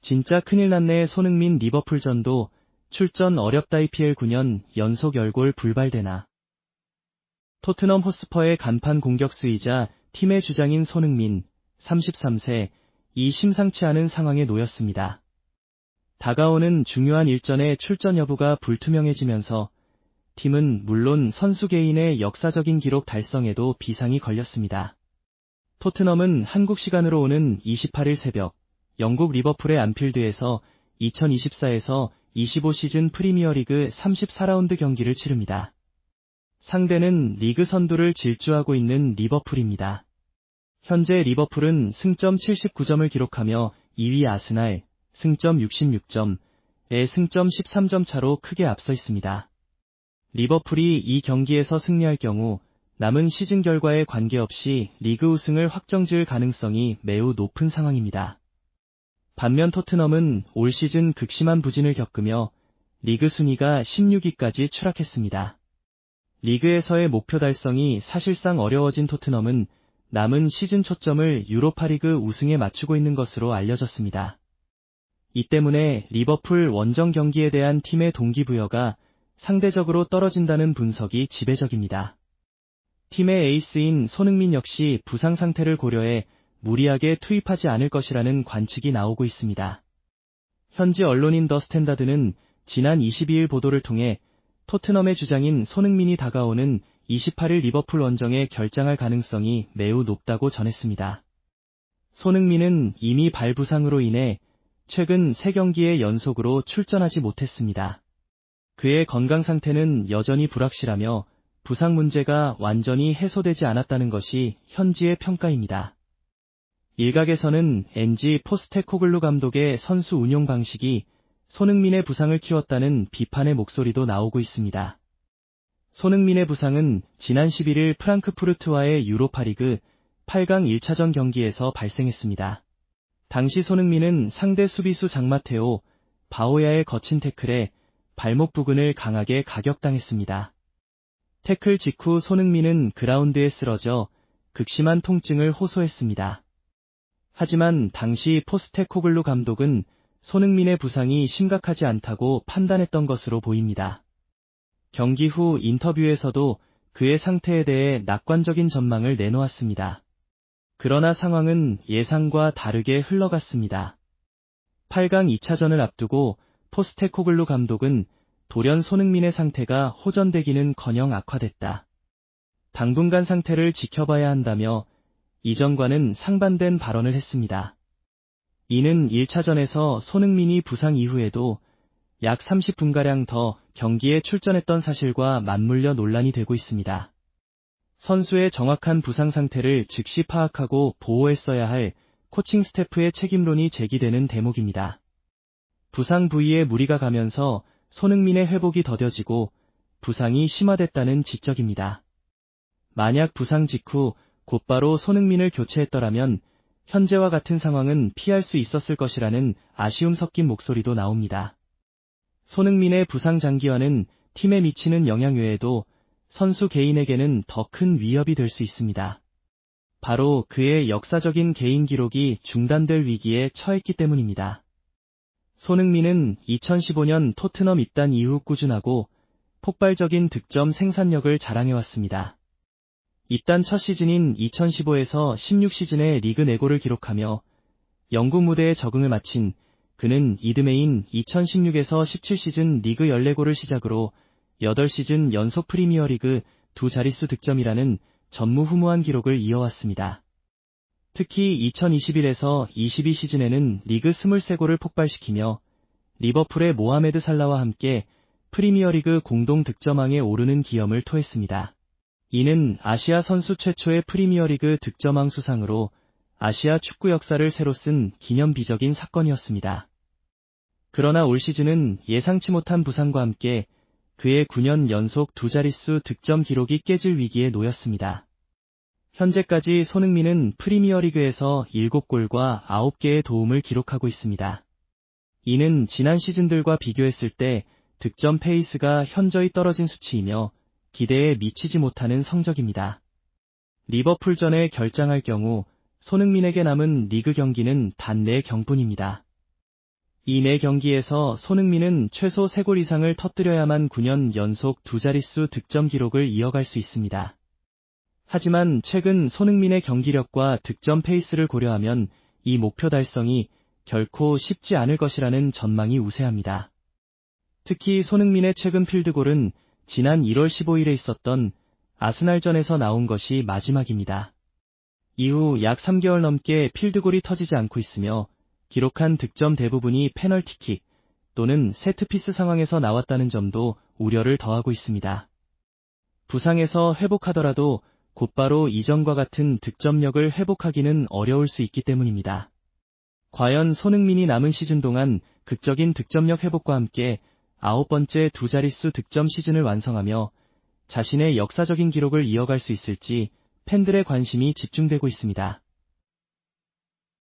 진짜 큰일 났네. 손흥민 리버풀전도 출전 어렵다. EPL 9년 연속 열골 불발되나. 토트넘 호스퍼의 간판 공격수이자 팀의 주장인 손흥민, 33세, 이 심상치 않은 상황에 놓였습니다. 다가오는 중요한 일전의 출전 여부가 불투명해지면서 팀은 물론 선수 개인의 역사적인 기록 달성에도 비상이 걸렸습니다. 토트넘은 한국 시간으로 오는 28일 새벽, 영국 리버풀의 안필드에서 2024에서 25 시즌 프리미어리그 34라운드 경기를 치릅니다. 상대는 리그 선두를 질주하고 있는 리버풀입니다. 현재 리버풀은 승점 79점을 기록하며 2위 아스날, 승점 66점에 승점 13점 차로 크게 앞서 있습니다. 리버풀이 이 경기에서 승리할 경우 남은 시즌 결과에 관계없이 리그 우승을 확정지을 가능성이 매우 높은 상황입니다. 반면 토트넘은 올 시즌 극심한 부진을 겪으며 리그 순위가 16위까지 추락했습니다. 리그에서의 목표 달성이 사실상 어려워진 토트넘은 남은 시즌 초점을 유로파리그 우승에 맞추고 있는 것으로 알려졌습니다. 이 때문에 리버풀 원정 경기에 대한 팀의 동기부여가 상대적으로 떨어진다는 분석이 지배적입니다. 팀의 에이스인 손흥민 역시 부상 상태를 고려해 무리하게 투입하지 않을 것이라는 관측이 나오고 있습니다. 현지 언론인 더 스탠다드는 지난 22일 보도를 통해 토트넘의 주장인 손흥민이 다가오는 28일 리버풀 원정에 결장할 가능성이 매우 높다고 전했습니다. 손흥민은 이미 발 부상으로 인해 최근 3경기에 연속으로 출전하지 못했습니다. 그의 건강 상태는 여전히 불확실하며 부상 문제가 완전히 해소되지 않았다는 것이 현지의 평가입니다. 일각에서는 엔지 포스테코글루 감독의 선수 운용 방식이 손흥민의 부상을 키웠다는 비판의 목소리도 나오고 있습니다. 손흥민의 부상은 지난 11일 프랑크푸르트와의 유로파리그 8강 1차전 경기에서 발생했습니다. 당시 손흥민은 상대 수비수 장마테오 바오야의 거친 태클에 발목 부근을 강하게 가격당했습니다. 태클 직후 손흥민은 그라운드에 쓰러져 극심한 통증을 호소했습니다. 하지만 당시 포스테코글루 감독은 손흥민의 부상이 심각하지 않다고 판단했던 것으로 보입니다. 경기 후 인터뷰에서도 그의 상태에 대해 낙관적인 전망을 내놓았습니다. 그러나 상황은 예상과 다르게 흘러갔습니다. 8강 2차전을 앞두고 포스테코글루 감독은 돌연 손흥민의 상태가 호전되기는커녕 악화됐다. 당분간 상태를 지켜봐야 한다며 이전과는 상반된 발언을 했습니다. 이는 1차전에서 손흥민이 부상 이후에도 약 30분가량 더 경기에 출전했던 사실과 맞물려 논란이 되고 있습니다. 선수의 정확한 부상 상태를 즉시 파악하고 보호했어야 할 코칭 스태프의 책임론이 제기되는 대목입니다. 부상 부위에 무리가 가면서 손흥민의 회복이 더뎌지고 부상이 심화됐다는 지적입니다. 만약 부상 직후 곧바로 손흥민을 교체했더라면 현재와 같은 상황은 피할 수 있었을 것이라는 아쉬움 섞인 목소리도 나옵니다. 손흥민의 부상 장기화는 팀에 미치는 영향 외에도 선수 개인에게는 더 큰 위협이 될 수 있습니다. 바로 그의 역사적인 개인 기록이 중단될 위기에 처했기 때문입니다. 손흥민은 2015년 토트넘 입단 이후 꾸준하고 폭발적인 득점 생산력을 자랑해왔습니다. 입단 첫 시즌인 2015에서 16 시즌에 리그 4골을 기록하며 영국 무대에 적응을 마친 그는 이듬해인 2016에서 17 시즌 리그 14골을 시작으로 8시즌 연속 프리미어리그 2자릿수 득점이라는 전무후무한 기록을 이어왔습니다. 특히 2021에서 22 시즌에는 리그 23골을 폭발시키며 리버풀의 모하메드 살라와 함께 프리미어리그 공동 득점왕에 오르는 기염을 토했습니다. 이는 아시아 선수 최초의 프리미어리그 득점왕 수상으로 아시아 축구 역사를 새로 쓴 기념비적인 사건이었습니다. 그러나 올 시즌은 예상치 못한 부상과 함께 그의 9년 연속 2자릿수 득점 기록이 깨질 위기에 놓였습니다. 현재까지 손흥민은 프리미어리그에서 7골과 9개의 도움을 기록하고 있습니다. 이는 지난 시즌들과 비교했을 때 득점 페이스가 현저히 떨어진 수치이며 기대에 미치지 못하는 성적입니다. 리버풀전에 결장할 경우 손흥민에게 남은 리그 경기는 단 4경뿐입니다. 이 4경기에서 손흥민은 최소 3골 이상을 터뜨려야만 9년 연속 두 자릿수 득점 기록을 이어갈 수 있습니다. 하지만 최근 손흥민의 경기력과 득점 페이스를 고려하면 이 목표 달성이 결코 쉽지 않을 것이라는 전망이 우세합니다. 특히 손흥민의 최근 필드골은 지난 1월 15일에 있었던 아스날전에서 나온 것이 마지막입니다. 이후 약 3개월 넘게 필드골이 터지지 않고 있으며 기록한 득점 대부분이 페널티킥 또는 세트피스 상황에서 나왔다는 점도 우려를 더하고 있습니다. 부상에서 회복하더라도 곧바로 이전과 같은 득점력을 회복하기는 어려울 수 있기 때문입니다. 과연 손흥민이 남은 시즌 동안 극적인 득점력 회복과 함께 9번째 두 자릿수 득점 시즌을 완성하며 자신의 역사적인 기록을 이어갈 수 있을지 팬들의 관심이 집중되고 있습니다.